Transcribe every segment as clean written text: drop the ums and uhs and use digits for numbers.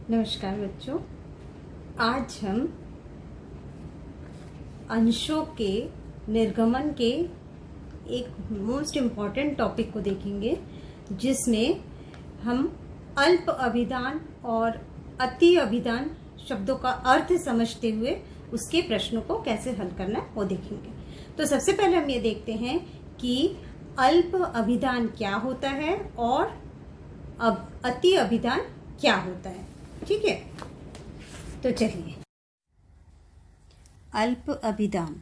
नमस्कार बच्चों, आज हम अंशों के निर्गमन के एक मोस्ट इम्पॉर्टेंट टॉपिक को देखेंगे, जिसमें हम अल्प अभिधान और अति अभिधान शब्दों का अर्थ समझते हुए उसके प्रश्नों को कैसे हल करना है वो देखेंगे। तो सबसे पहले हम ये देखते हैं कि अल्प अभिधान क्या होता है और अति अभिधान क्या होता है। ठीक है, तो चलिए। अल्प अभिधान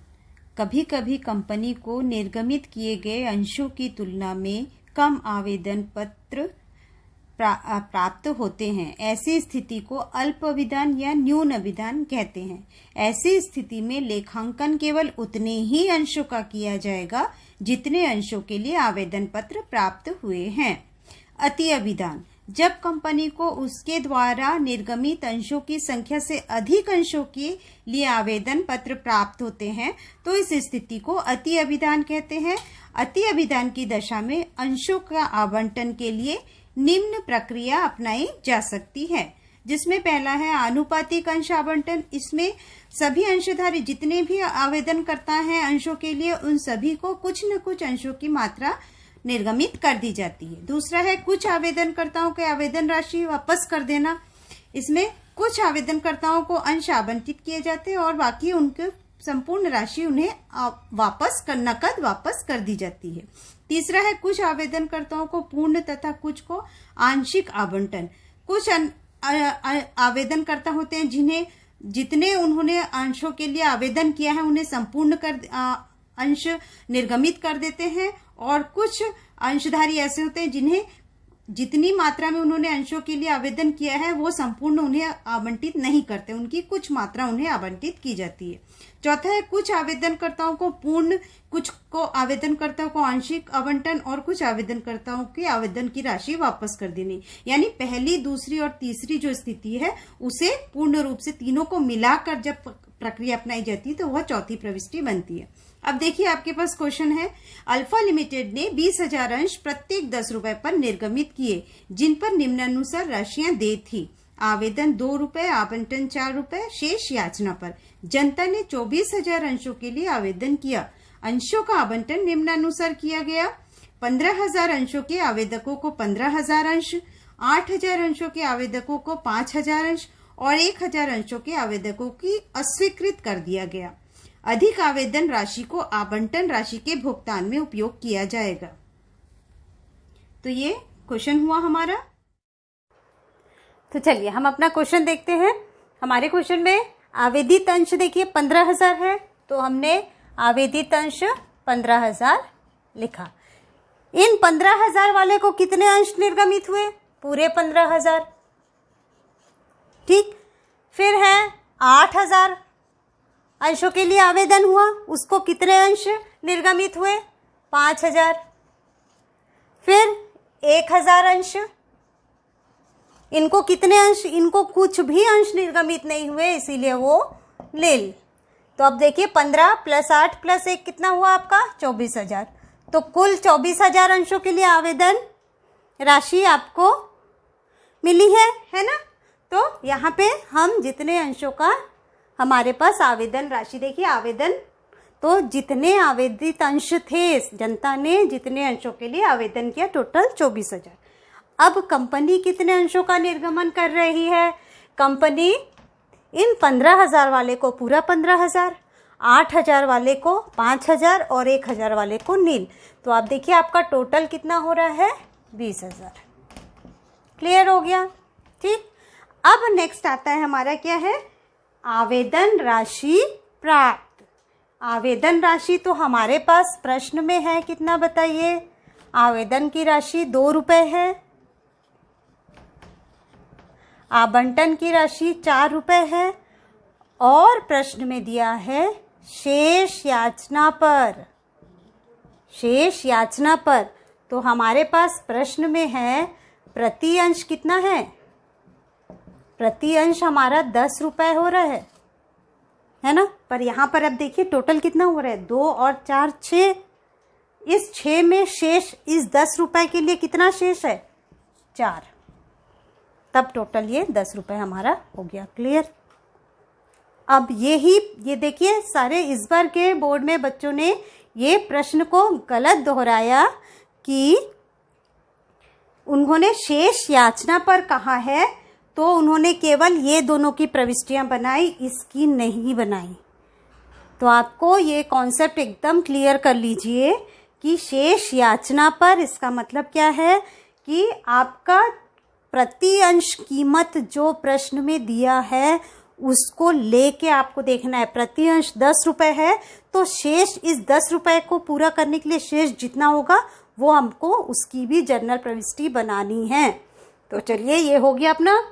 कभी कभी कंपनी को निर्गमित किए गए अंशों की तुलना में कम आवेदन पत्र प्राप्त होते हैं। ऐसी स्थिति को अल्प अभिधान या न्यून अभिधान कहते हैं। ऐसी स्थिति में लेखांकन केवल उतने ही अंशों का किया जाएगा जितने अंशों के लिए आवेदन पत्र प्राप्त हुए हैं। अति अभिधान जब कंपनी को उसके द्वारा निर्गमित अंशों की संख्या से अधिक अंशों के लिए आवेदन पत्र प्राप्त होते हैं, तो इस स्थिति को अति अभिधान कहते हैं। अति अभिधान की दशा में अंशों का आवंटन के लिए निम्न प्रक्रिया अपनाई जा सकती है, जिसमें पहला है आनुपातिक अंश आवंटन। इसमें सभी अंशधारी जितने भी आवेदन करता है अंशों के लिए, उन सभी को कुछ न कुछ अंशों की मात्रा निर्गमित कर दी जाती है। दूसरा है कुछ आवेदनकर्ताओं के आवेदन राशि वापस कर देना। इसमें कुछ आवेदनकर्ताओं को अंश आवंटित किए जाते हैं और बाकी उनके संपूर्ण राशि उन्हें नकद वापस कर दी जाती है। तीसरा है कुछ आवेदनकर्ताओं को पूर्ण तथा कुछ को आंशिक आवंटन। कुछ आवेदनकर्ता होते हैं जिन्हें जितने उन्होंने अंशों के लिए आवेदन किया है उन्हें संपूर्ण अंश निर्गमित कर देते हैं, और कुछ अंशधारी ऐसे होते हैं जिन्हें जितनी मात्रा में उन्होंने अंशों के लिए आवेदन किया है वो संपूर्ण उन्हें आवंटित नहीं करते, उनकी कुछ मात्रा उन्हें आवंटित की जाती है। चौथा है कुछ आवेदनकर्ताओं को पूर्ण, कुछ को आवेदनकर्ताओं को आंशिक आवंटन और कुछ आवेदनकर्ताओं के आवेदन की राशि वापस कर देनी। यानी पहली, दूसरी और तीसरी जो स्थिति है उसे पूर्ण रूप से तीनों को मिलाकर जब प्रक्रिया अपनाई जाती है तो वह चौथी प्रविष्टि बनती है। अब देखिए, आपके पास क्वेश्चन है, अल्फा लिमिटेड ने 20,000 अंश प्रत्येक 10 रुपए पर निर्गमित किए, जिन पर निम्नानुसार राशियां दे थी। आवेदन 2 रुपए, आवंटन 4 रुपए, शेष याचना पर। जनता ने 24,000 अंशों के लिए आवेदन किया। अंशों का आवंटन निम्नानुसार किया गया। 15,000 अंशों के आवेदकों को 15,000 अंश, 8,000 अंशों के आवेदकों को 5,000 अंश और 1,000 अंशों के आवेदकों की अस्वीकृत कर दिया गया। अधिक आवेदन राशि को आवंटन राशि के भुगतान में उपयोग किया जाएगा। तो ये क्वेश्चन हुआ हमारा। तो चलिए हम अपना क्वेश्चन देखते हैं। हमारे क्वेश्चन में आवेदित अंश देखिए 15,000 है, तो हमने आवेदित अंश 15,000 लिखा। इन 15,000 वाले को कितने अंश निर्गमित हुए? पूरे 15,000। ठीक, फिर है 8,000 अंशों के लिए आवेदन हुआ, उसको कितने अंश निर्गमित हुए? 5,000। फिर 1,000 अंश, इनको कितने अंश? इनको कुछ भी अंश निर्गमित नहीं हुए, इसीलिए वो नील। तो अब देखिए 15 + 8 + 1 कितना हुआ आपका? 24,000। तो कुल 24,000 अंशों के लिए आवेदन राशि आपको मिली है ना। तो यहाँ पे हम जितने अंशों का हमारे पास आवेदन राशि, देखिए आवेदन तो जितने आवेदित अंश थे, जनता ने जितने अंशों के लिए आवेदन किया, टोटल 24,000। अब कंपनी कितने अंशों का निर्गमन कर रही है? कंपनी इन 15,000 वाले को पूरा 15,000, 8,000 वाले को 5,000 और 1,000 वाले को नील। तो आप देखिए आपका टोटल कितना हो रहा है? 20,000। क्लियर हो गया? ठीक। अब नेक्स्ट आता है हमारा क्या है? आवेदन राशि प्राप्त। आवेदन राशि तो हमारे पास प्रश्न में है, कितना बताइए? आवेदन की राशि 2 रुपए है, आवंटन की राशि 4 रुपए है, और प्रश्न में दिया है शेष याचना पर। शेष याचना पर तो हमारे पास प्रश्न में है प्रति अंश कितना है? प्रति अंश हमारा 10 रुपए हो रहा है ना। पर यहाँ पर अब देखिए टोटल कितना हो रहा है? 2 और 4 6। इस 6 में शेष, इस 10 रुपए के लिए कितना शेष है? 4। तब टोटल ये 10 रुपये हमारा हो गया। क्लियर। अब ये देखिए सारे इस बार के बोर्ड में बच्चों ने ये प्रश्न को गलत दोहराया कि उन्होंने शेष याचना पर कहा है तो उन्होंने केवल ये दोनों की प्रविष्टियां बनाई, इसकी नहीं बनाई। तो आपको ये कॉन्सेप्ट एकदम क्लियर कर लीजिए कि शेष याचना पर इसका मतलब क्या है कि आपका प्रति अंश कीमत जो प्रश्न में दिया है उसको लेके आपको देखना है। प्रति अंश 10 रुपये है तो शेष इस 10 रुपये को पूरा करने के लिए शेष जितना होगा वो हमको उसकी भी जर्नल प्रविष्टि बनानी है। तो चलिए ये हो गया अपना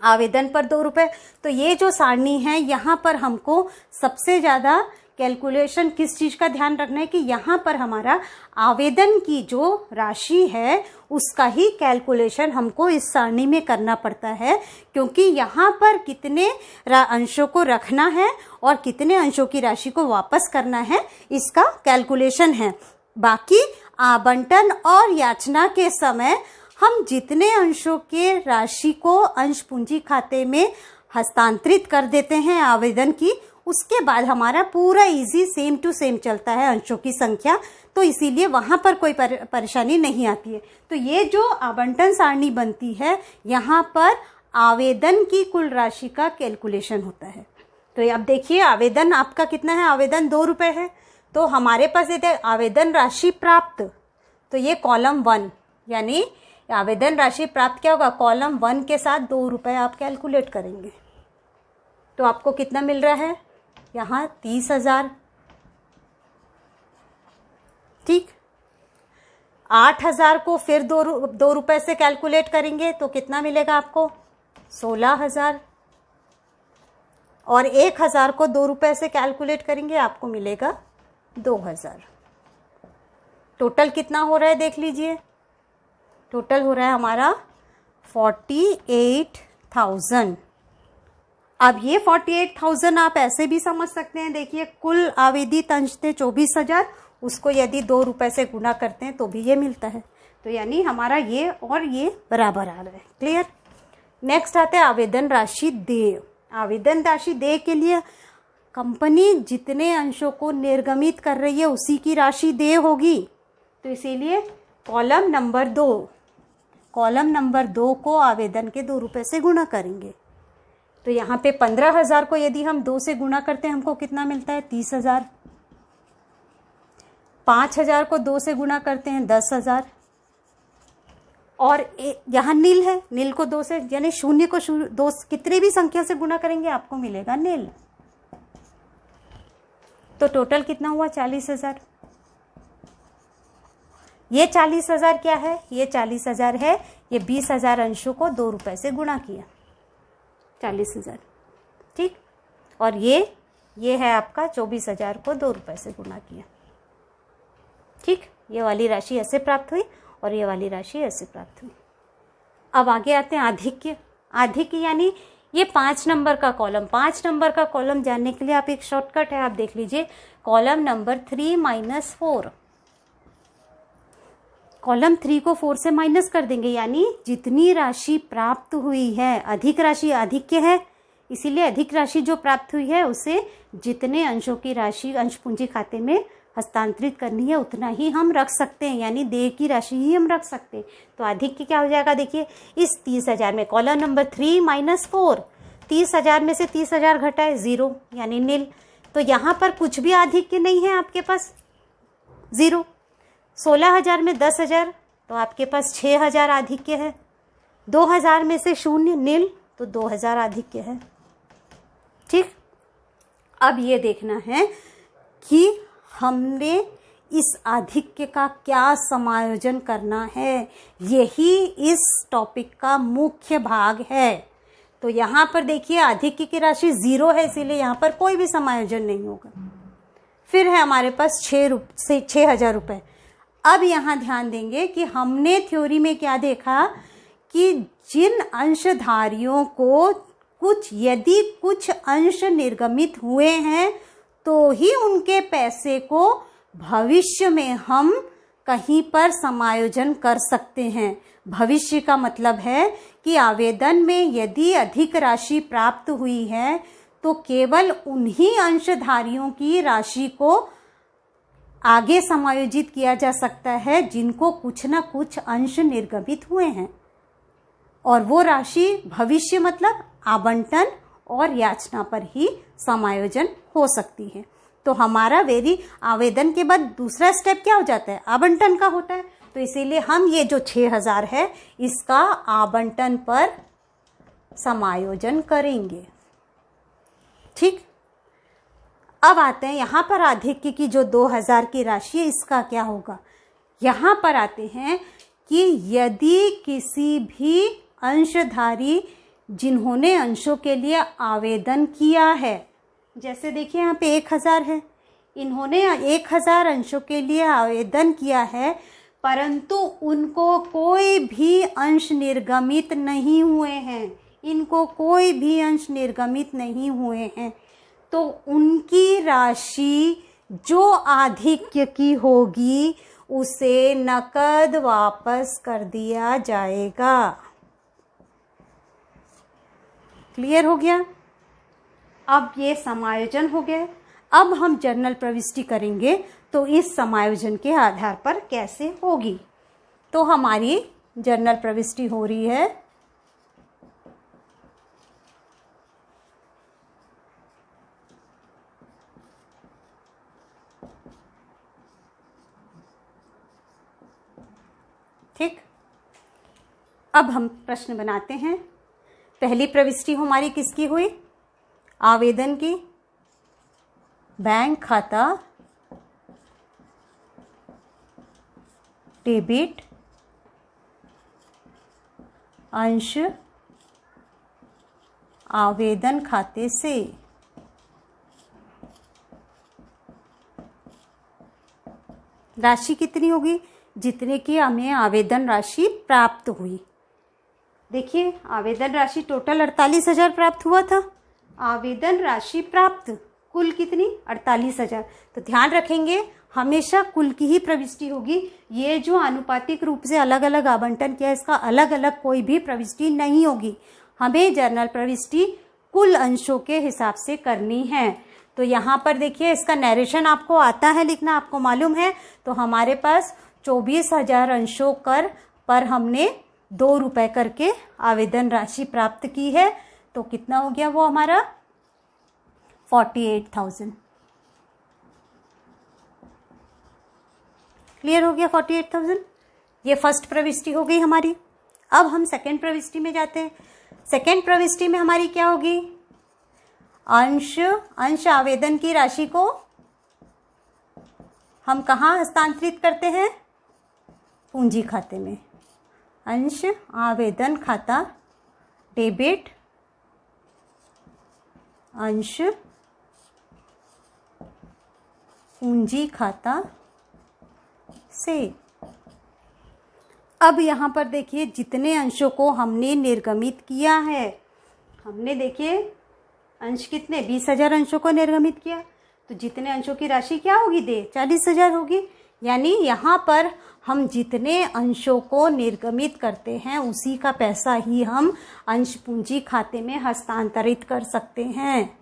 आवेदन पर 2 रुपये। तो ये जो सारणी है यहाँ पर हमको सबसे ज़्यादा कैलकुलेशन किस चीज़ का ध्यान रखना है कि यहाँ पर हमारा आवेदन की जो राशि है उसका ही कैलकुलेशन हमको इस सारणी में करना पड़ता है, क्योंकि यहाँ पर कितने अंशों को रखना है और कितने अंशों की राशि को वापस करना है इसका कैलकुलेशन है। बाकी आवंटन और याचना के समय हम जितने अंशों के राशि को अंश पूंजी खाते में हस्तांतरित कर देते हैं आवेदन की, उसके बाद हमारा पूरा इजी सेम टू सेम चलता है अंशों की संख्या, तो इसीलिए वहाँ पर कोई परेशानी नहीं आती है। तो ये जो आवंटन सारणी बनती है यहाँ पर आवेदन की कुल राशि का कैलकुलेशन होता है। तो अब देखिए आवेदन आपका कितना है, आवेदन 2 रुपये है। तो हमारे पास ये आवेदन राशि प्राप्त, तो ये कॉलम 1 यानी आवेदन राशि प्राप्त क्या होगा, कॉलम 1 के साथ 2 रुपये आप कैलकुलेट करेंगे। तो आपको कितना मिल रहा है यहाँ 30,000। ठीक, 8,000 को फिर 2 रुपये से कैलकुलेट करेंगे तो कितना मिलेगा आपको 16,000, और 1,000 को 2 रुपये से कैलकुलेट करेंगे आपको मिलेगा 2,000। टोटल कितना हो रहा है देख लीजिए, टोटल हो रहा है हमारा 48,000। अब ये 48,000 आप ऐसे भी समझ सकते हैं, देखिए कुल आवेदित अंश थे 24,000, उसको यदि 2 रुपये से गुना करते हैं तो भी ये मिलता है। तो यानी हमारा ये और ये बराबर आ रहा है। क्लियर। नेक्स्ट आते हैं आवेदन राशि देय। आवेदन राशि देय के लिए कंपनी जितने अंशों को निर्गमित कर रही है उसी की राशि देय होगी, तो इसीलिए कॉलम नंबर 2 को आवेदन के 2 रुपये से गुणा करेंगे। तो यहाँ पे 15,000 को यदि हम 2 से गुणा करते हैं हमको कितना मिलता है 30,000। 5,000 को 2 से गुणा करते हैं 10,000, और यहाँ नील है, नील को 2 से यानी शून्य को 2 कितने भी संख्या से गुणा करेंगे आपको मिलेगा नील। तो टोटल कितना हुआ 40,000। ये 40,000 क्या है, ये 40,000 है, ये 20,000 अंशों को 2 रुपये से गुणा किया 40,000। ठीक, और ये है आपका 24,000 को 2 रुपये से गुणा किया। ठीक, ये वाली राशि ऐसे प्राप्त हुई और ये वाली राशि ऐसे प्राप्त हुई। अब आगे आते हैं आधिक्य। आधिक्य यानी ये 5 नंबर का कॉलम। 5 नंबर का कॉलम जानने के लिए आप एक शॉर्टकट है, आप देख लीजिए कॉलम नंबर 3-4। कॉलम 3 को 4 से माइनस कर देंगे, यानी जितनी राशि प्राप्त हुई है, अधिक राशि आधिक्य है, इसीलिए अधिक राशि जो प्राप्त हुई है उसे जितने अंशों की राशि अंश पूंजी खाते में हस्तांतरित करनी है उतना ही हम रख सकते हैं, यानी देय की राशि ही हम रख सकते हैं। तो आधिक्य क्या हो जाएगा, देखिए इस 30,000 में कॉलम नंबर 3-4, 30,000 में से 30,000 घटाए 0 यानी नील। तो यहाँ पर कुछ भी आधिक्य नहीं है आपके पास, 0। 16,000 में 10,000 तो आपके पास 6,000 आधिक्य है। 2,000 में से 0 नील तो 2,000 आधिक्य है। ठीक, अब ये देखना है कि हमने इस आधिक्य का क्या समायोजन करना है, यही इस टॉपिक का मुख्य भाग है। तो यहाँ पर देखिए आधिक्य की राशि 0 है, इसीलिए यहाँ पर कोई भी समायोजन नहीं होगा। फिर है हमारे पास 6,000 रुपये। अब यहाँ ध्यान देंगे कि हमने थ्योरी में क्या देखा कि जिन अंशधारियों को यदि कुछ अंश निर्गमित हुए हैं तो ही उनके पैसे को भविष्य में हम कहीं पर समायोजन कर सकते हैं, भविष्य का मतलब है कि आवेदन में यदि अधिक राशि प्राप्त हुई है तो केवल उन्हीं अंशधारियों की राशि को आगे समायोजित किया जा सकता है जिनको कुछ न कुछ अंश निर्गमित हुए हैं, और वो राशि भविष्य मतलब आवंटन और याचना पर ही समायोजन हो सकती है। तो हमारा आवेदन के बाद दूसरा स्टेप क्या हो जाता है? आवंटन का होता है। तो इसीलिए हम ये जो 6000 है इसका आवंटन पर समायोजन करेंगे। ठीक, अब आते हैं यहाँ पर आधिक्य की जो 2000 की राशि है इसका क्या होगा। यहाँ पर आते हैं कि यदि किसी भी अंशधारी जिन्होंने अंशों के लिए आवेदन किया है, जैसे देखिए यहाँ पे 1000 है, इन्होंने 1000 अंशों के लिए आवेदन किया है परंतु उनको कोई भी अंश निर्गमित नहीं हुए हैं, इनको कोई भी अंश निर्गमित नहीं हुए हैं, तो उनकी राशि जो आधिक्य की होगी उसे नकद वापस कर दिया जाएगा। क्लियर हो गया? अब ये समायोजन हो गया। अब हम जर्नल प्रविष्टि करेंगे तो इस समायोजन के आधार पर कैसे होगी। तो हमारी जर्नल प्रविष्टि हो रही है। ठीक, अब हम प्रश्न बनाते हैं। पहली प्रविष्टि हमारी किसकी हुई? आवेदन की। बैंक खाता डेबिट अंश आवेदन खाते से। राशि कितनी होगी? जितने की हमें आवेदन राशि प्राप्त हुई। देखिए आवेदन राशि टोटल 48,000 प्राप्त हुआ था। आवेदन राशि प्राप्त कुल कितनी? 48,000। तो ध्यान रखेंगे हमेशा कुल की ही प्रविष्टि होगी। ये जो आनुपातिक रूप से अलग अलग आवंटन किया इसका अलग अलग कोई भी प्रविष्टि नहीं होगी। हमें जर्नल प्रविष्टि कुल अंशों के हिसाब से करनी है। तो यहाँ पर देखिए इसका नरेशन आपको आता है लिखना, आपको मालूम है। तो हमारे पास 24,000 अंशों पर हमने 2 रुपए करके आवेदन राशि प्राप्त की है। तो कितना हो गया वो हमारा? 48,000। क्लियर हो गया? 48,000 ये फर्स्ट प्रविष्टि हो गई हमारी। अब हम सेकंड प्रविष्टि में जाते हैं। सेकंड प्रविष्टि में हमारी क्या होगी? अंश आवेदन की राशि को हम कहाँ हस्तांतरित करते हैं? पूंजी खाते में। अंश आवेदन खाता डेबिट अंश पूंजी खाता से। अब यहाँ पर देखिए जितने अंशों को हमने निर्गमित किया है, हमने देखिए अंश कितने 20,000 अंशों को निर्गमित किया, तो जितने अंशों की राशि क्या होगी? 40,000 होगी। यानी यहाँ पर हम जितने अंशों को निर्गमित करते हैं उसी का पैसा ही हम अंश पूंजी खाते में हस्तांतरित कर सकते हैं।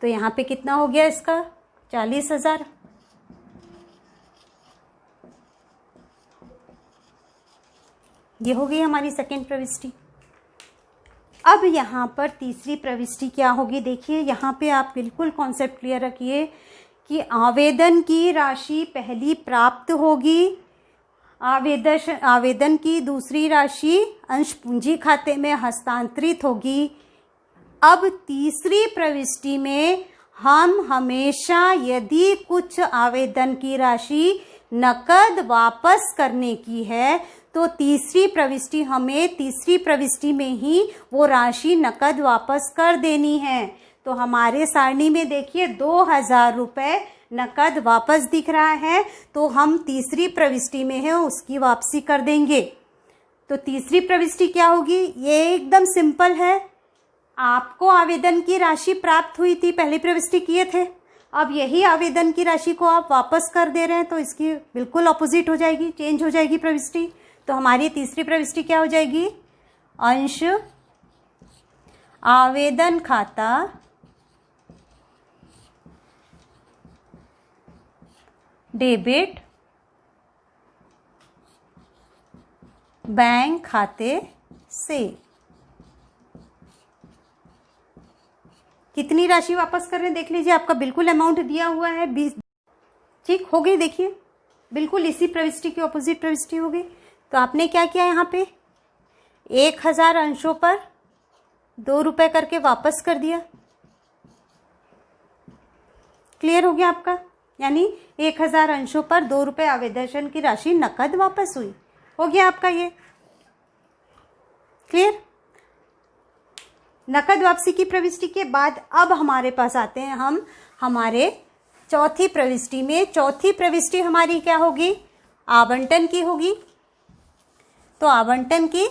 तो यहाँ पे कितना हो गया इसका? 40,000। ये हो गई हमारी सेकंड प्रविष्टि। अब यहाँ पर तीसरी प्रविष्टि क्या होगी? देखिए यहाँ पे आप बिल्कुल कॉन्सेप्ट क्लियर रखिए कि आवेदन की राशि पहली प्राप्त होगी, आवेदन की दूसरी राशि अंश पूंजी खाते में हस्तांतरित होगी। अब तीसरी प्रविष्टि में हम हमेशा यदि कुछ आवेदन की राशि नकद वापस करने की है तो तीसरी प्रविष्टि में ही वो राशि नकद वापस कर देनी है। तो हमारे सारणी में देखिए 2,000 रुपये नकद वापस दिख रहा है, तो हम तीसरी प्रविष्टि में है उसकी वापसी कर देंगे। तो तीसरी प्रविष्टि क्या होगी? ये एकदम सिंपल है। आपको आवेदन की राशि प्राप्त हुई थी, पहली प्रविष्टि किए थे, अब यही आवेदन की राशि को आप वापस कर दे रहे हैं, तो इसकी बिल्कुल ऑपोजिट हो जाएगी, चेंज हो जाएगी प्रविष्टि। तो हमारी तीसरी प्रविष्टि क्या हो जाएगी? अंश आवेदन खाता डेबिट बैंक खाते से। कितनी राशि वापस कर रहे हैं देख लीजिए, आपका बिल्कुल अमाउंट दिया हुआ है 20। ठीक हो गई, देखिए बिल्कुल इसी प्रविष्टि की ऑपोजिट प्रविष्टि हो गई। तो आपने क्या किया, यहाँ पे 1000 अंशों पर 2 रुपए करके वापस कर दिया। क्लियर हो गया आपका? यानी 1000 अंशों पर 2 रुपए आवेदन की राशि नकद वापस हुई। हो गया आपका ये क्लियर? नकद वापसी की प्रविष्टि के बाद अब हमारे पास आते हैं हम हमारे चौथी प्रविष्टि में। चौथी प्रविष्टि हमारी क्या होगी? आवंटन की होगी। तो आवंटन की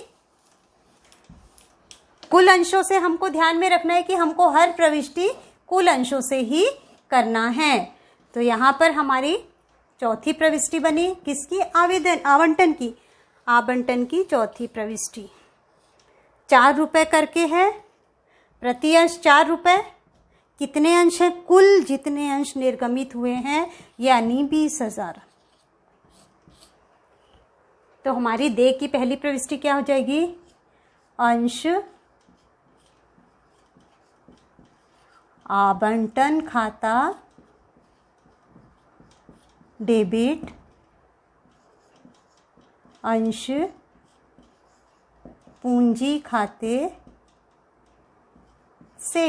कुल अंशों से हमको ध्यान में रखना है कि हमको हर प्रविष्टि कुल अंशों से ही करना है। तो यहाँ पर हमारी चौथी प्रविष्टि बनी किसकी? आवंटन की। आवंटन की चौथी प्रविष्टि 4 रुपए करके है, प्रति अंश 4 रुपए। कितने अंश हैं? कुल जितने अंश निर्गमित हुए हैं यानी 20,000। तो हमारी देय की पहली प्रविष्टि क्या हो जाएगी? अंश आवंटन खाता डेबिट अंश पूंजी खाते से।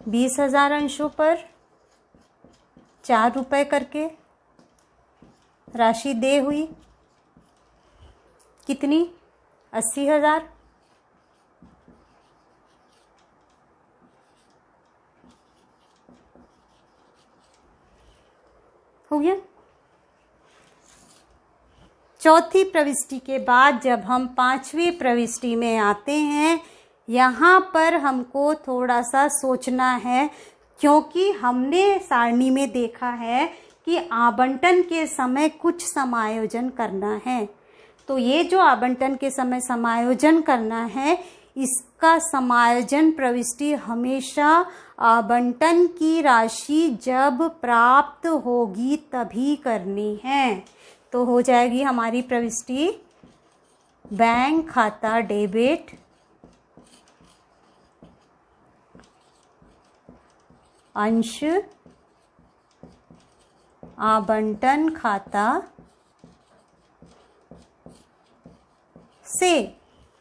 20,000 अंशों पर 4 रुपए करके राशि देय हुई। कितनी? 80,000। हो गया। चौथी प्रविष्टि के बाद जब हम पांचवी प्रविष्टि में आते हैं, यहाँ पर हमको थोड़ा सा सोचना है, क्योंकि हमने सारणी में देखा है कि आवंटन के समय कुछ समायोजन करना है। तो ये जो आवंटन के समय समायोजन करना है, इसका समायोजन प्रविष्टि हमेशा आवंटन की राशि जब प्राप्त होगी तभी करनी है। तो हो जाएगी हमारी प्रविष्टि बैंक खाता डेबिट अंश आवंटन खाता से।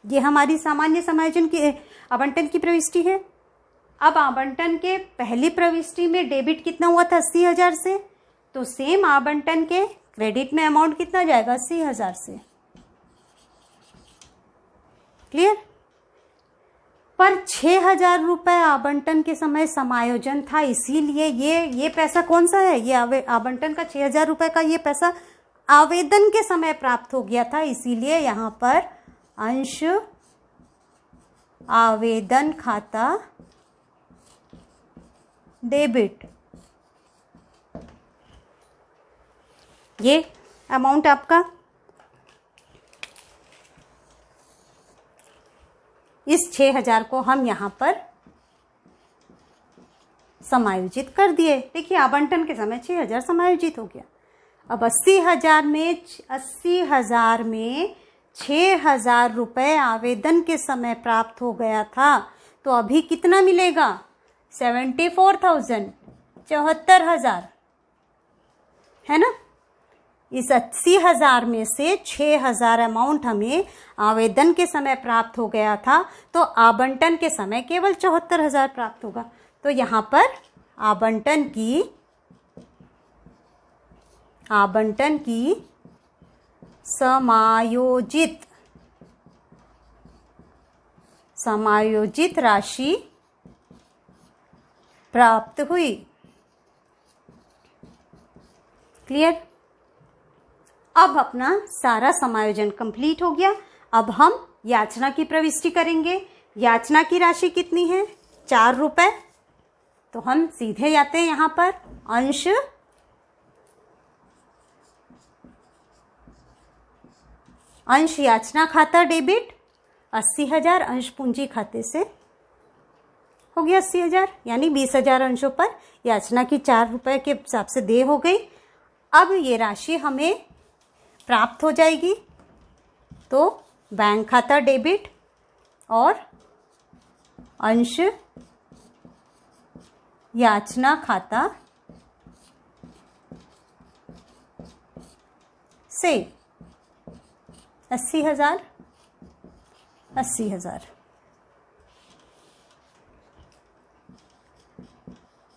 ये हमारी सामान्य समायोजन की आवंटन की प्रविष्टि है। अब आवंटन के पहली प्रविष्टि में डेबिट कितना हुआ था? 80,000 से। तो सेम आवंटन के क्रेडिट में अमाउंट कितना जाएगा? 80,000 से। क्लियर? पर 6,000 रुपए आवंटन के समय समायोजन था, इसीलिए ये पैसा कौन सा है? ये आवंटन का 6,000 रुपए का ये पैसा आवेदन के समय प्राप्त हो गया था, इसीलिए यहाँ पर अंश आवेदन खाता डेबिट। ये अमाउंट आपका इस 6,000 को हम यहाँ पर समायोजित कर दिए। देखिए आवंटन के समय 6,000 समायोजित हो गया। अब 80,000 में 6,000 रुपए आवेदन के समय प्राप्त हो गया था, तो अभी कितना मिलेगा? 74,000, 74,000 है ना। इस 80,000 में से 6,000 अमाउंट हमें आवेदन के समय प्राप्त हो गया था, तो आवंटन के समय केवल 74,000 प्राप्त होगा। तो यहाँ पर आवंटन की समायोजित राशि प्राप्त हुई। क्लियर? अब अपना सारा समायोजन कंप्लीट हो गया। अब हम याचना की प्रविष्टि करेंगे। याचना की राशि कितनी है? 4 रुपए। तो हम सीधे जाते हैं यहाँ पर अंश अंश याचना खाता डेबिट 80,000 अंश पूंजी खाते से हो गया 80,000, यानी 20,000 अंशों पर याचना की 4 रुपए के हिसाब से देय हो गई। अब ये राशि हमें प्राप्त हो जाएगी, तो बैंक खाता डेबिट और अंश याचना खाता से 80,000 80,000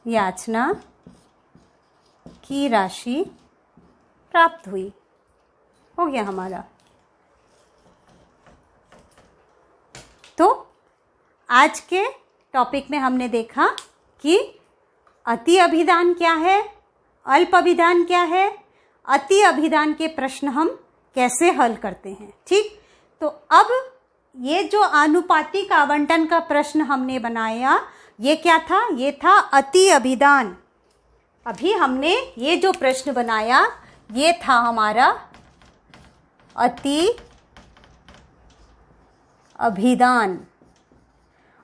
याचना की राशि प्राप्त हुई। हो गया हमारा। तो आज के टॉपिक में हमने देखा कि अति अभिधान क्या है, अल्प अभिधान क्या है, अति अभिधान के प्रश्न हम कैसे हल करते हैं। ठीक, तो अब ये जो आनुपातिक आवंटन का प्रश्न हमने बनाया, ये क्या था? ये था अति अभिधान। अभी हमने ये जो प्रश्न बनाया ये था हमारा अति अभिधान।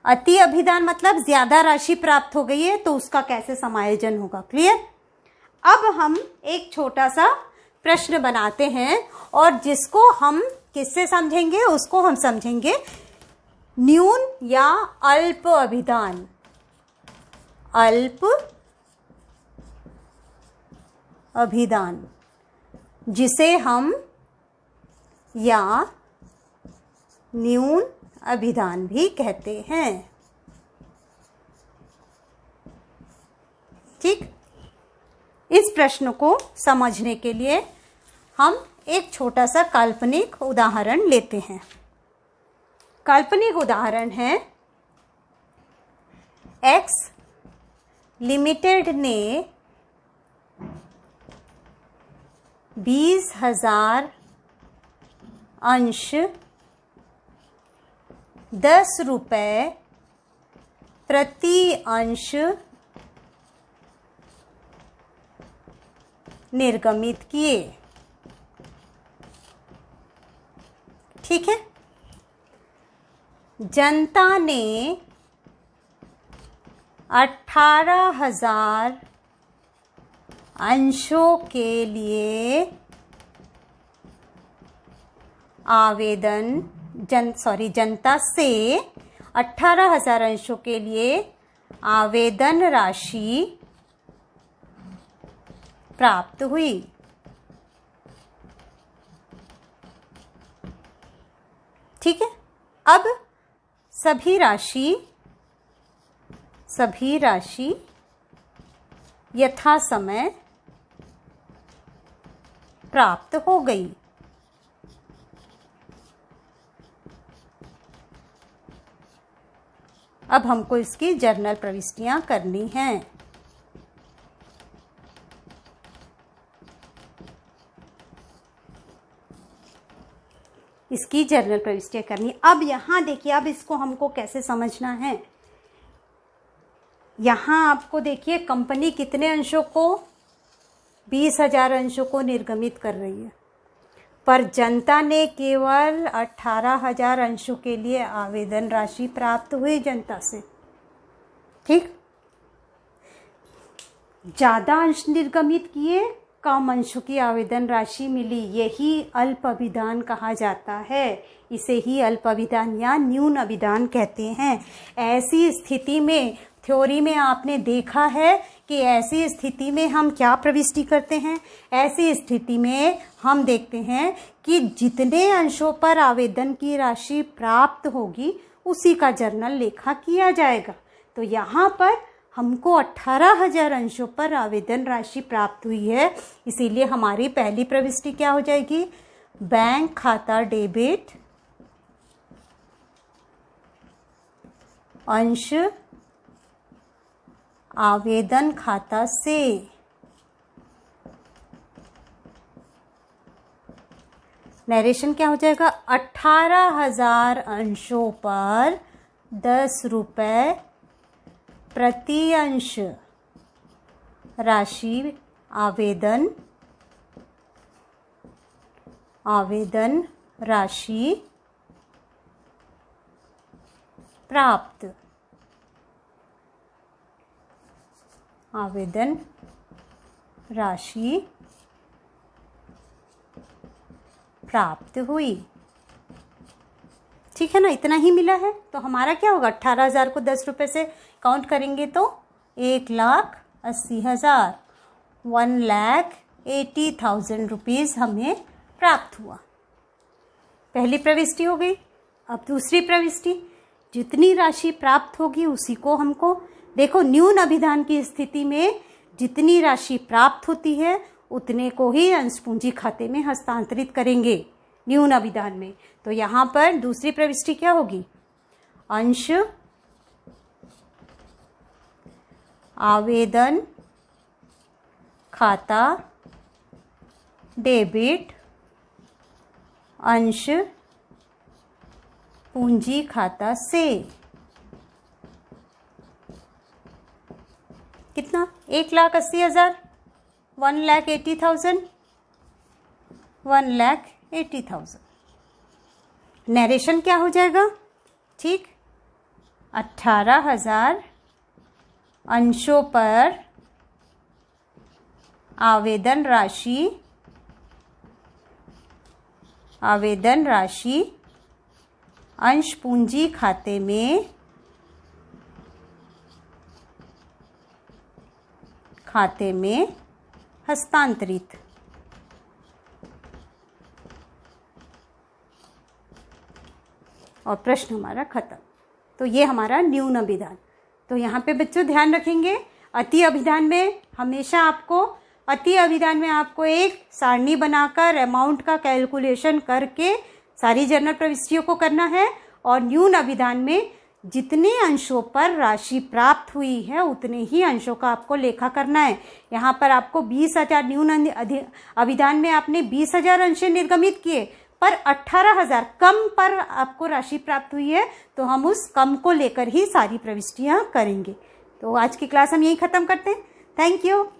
अति अभिधान मतलब ज्यादा राशि प्राप्त हो गई है तो उसका कैसे समायोजन होगा। क्लियर? अब हम एक छोटा सा प्रश्न बनाते हैं और जिसको हम किससे समझेंगे, उसको हम समझेंगे न्यून या अल्प अभिधान। अल्प अभिधान जिसे हम या न्यून अभिधान भी कहते हैं। ठीक, इस प्रश्न को समझने के लिए हम एक छोटा सा काल्पनिक उदाहरण लेते हैं। काल्पनिक उदाहरण है एक्स लिमिटेड ने 20,000 अंश 10 रुपए प्रति अंश निर्गमित किए। ठीक है, जनता ने 18,000 अंशों के लिए आवेदन जनता से 18,000 अंशों के लिए आवेदन राशि प्राप्त हुई। ठीक है, अब सभी राशि यथा समय प्राप्त हो गई। अब हमको इसकी जर्नल प्रविष्टियां करनी हैं। इसकी जर्नल प्रविष्टियां करनी। अब यहां देखिए, अब इसको हमको कैसे समझना है। यहां आपको देखिए कंपनी कितने अंशों को, 20,000 अंशों को निर्गमित कर रही है, पर जनता ने केवल 18,000 अंशों के लिए आवेदन राशि प्राप्त हुई जनता से। ठीक, ज्यादा अंश निर्गमित किए, कम अंशों की आवेदन राशि मिली, यही अल्प अभिधान कहा जाता है। इसे ही अल्प अभिधान या न्यून अभिधान कहते हैं। ऐसी स्थिति में थ्योरी में आपने देखा है कि ऐसी स्थिति में हम क्या प्रविष्टि करते हैं। ऐसी स्थिति में हम देखते हैं कि जितने अंशों पर आवेदन की राशि प्राप्त होगी उसी का जर्नल लेखा किया जाएगा। तो यहाँ पर हमको 18,000 अंशों पर आवेदन राशि प्राप्त हुई है, इसीलिए हमारी पहली प्रविष्टि क्या हो जाएगी? बैंक खाता डेबिट अंश आवेदन खाता से। नरेशन क्या हो जाएगा? 18,000 अंशों पर 10 रुपए प्रति अंश राशि आवेदन राशि प्राप्त, आवेदन राशि प्राप्त हुई। ठीक है ना, इतना ही मिला है। तो हमारा क्या होगा, 18,000 को 10 रुपये से काउंट करेंगे तो 1,80,000, 1,80,000 रुपीज़ हमें प्राप्त हुआ। पहली प्रविष्टि हो गई। अब दूसरी प्रविष्टि, जितनी राशि प्राप्त होगी उसी को हमको, देखो न्यून अभिधान की स्थिति में जितनी राशि प्राप्त होती है उतने को ही अंश पूंजी खाते में हस्तांतरित करेंगे न्यून अभिधान में। तो यहाँ पर दूसरी प्रविष्टि क्या होगी, अंश आवेदन खाता डेबिट, अंश पूंजी खाता से कितना, 1,80,000, 1,80,000, 1,80,000। नरेशन क्या हो जाएगा, ठीक, 18,000 अंशों पर आवेदन राशि अंश पूंजी खाते में हस्तांतरित। और प्रश्न हमारा खत्म। तो ये हमारा न्यून अभिधान। तो यहाँ पे बच्चों ध्यान रखेंगे, अति अभिधान में हमेशा आपको, अति अभिधान में आपको एक सारणी बनाकर अमाउंट का कैलकुलेशन करके सारी जनरल प्रविष्टियों को करना है। और न्यून अभिधान में जितने अंशों पर राशि प्राप्त हुई है उतने ही अंशों का आपको लेखा करना है। यहाँ पर आपको 20,000 न्यून अभिधान में आपने 20,000 अंश निर्गमित किए, पर 18,000 कम पर आपको राशि प्राप्त हुई है, तो हम उस कम को लेकर ही सारी प्रविष्टियाँ करेंगे। तो आज की क्लास हम यहीं ख़त्म करते हैं। Thank you.